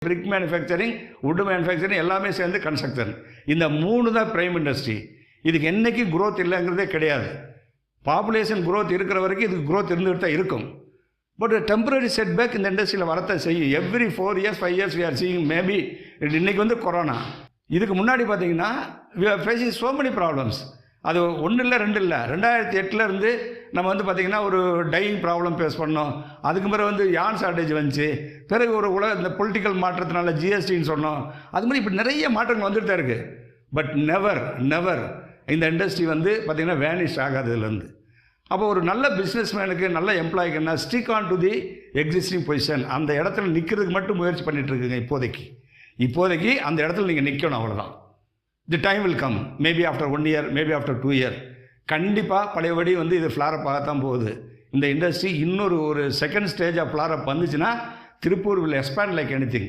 Brick manufacturing, would manufacturing எல்லாமே சேர்ந்து construction. இந்த 3 தான் பிரைம் இண்டஸ்ட்ரி. இதுக்கு என்றைக்கும் growth இல்லைங்கிறதே கிடையாது. பாப்புலேஷன் growth இருக்கிற வரைக்கும் இதுக்கு growth இருந்துகிட்டு தான் இருக்கும். பட் டெம்பரரி செட்பேக் இந்த இண்டஸ்ட்ரியில் வரத்தை செய்யும். Every 4 years 5 years we are seeing maybe. இன்றைக்கி வந்து கொரோனா, இதுக்கு முன்னாடி பார்த்தீங்கன்னா we are facing so many problems. அது 1 இல்லை 2 இல்லை, 2008 இருந்து நம்ம வந்து பார்த்திங்கன்னா ஒரு டையிங் ப்ராப்ளம் ஃபேஸ் பண்ணோம். அதுக்கு பிறகு வந்து யான் ஷார்ட்டேஜ் வந்துச்சு. பிறகு ஒரு இந்த பொலிட்டிக்கல் மாற்றத்தினால ஜிஎஸ்டின்னு சொன்னோம். அது மாதிரி இப்படி நிறைய மாற்றங்கள் வந்துட்டு தான் இருக்குது. பட் நெவர் இந்த இண்டஸ்ட்ரி வந்து பார்த்திங்கன்னா வேனிஷ் ஆகாது இதுலேருந்து. அப்போ ஒரு நல்ல பிஸ்னஸ்மேனுக்கு, நல்ல எம்ப்ளாய்க்கு என்ன, stick on to the existing position. அந்த இடத்துல நிற்கிறதுக்கு மட்டும் முயற்சி பண்ணிகிட்ருக்குங்க. இப்போதைக்கு அந்த இடத்துல நீங்கள் நிற்கணும், அவ்வளோதான். The time will come, maybe after 1 year, maybe after 2 year. கண்டிப்பாக பழையபடி வந்து இது ஃப்ளாரப் ஆகத்தான் போகுது. இந்த இண்டஸ்ட்ரி இன்னொரு செகண்ட் ஸ்டேஜ் ஆஃப் ஃப்ளாரப் வந்துச்சுன்னா Tiruppur will expand like anything.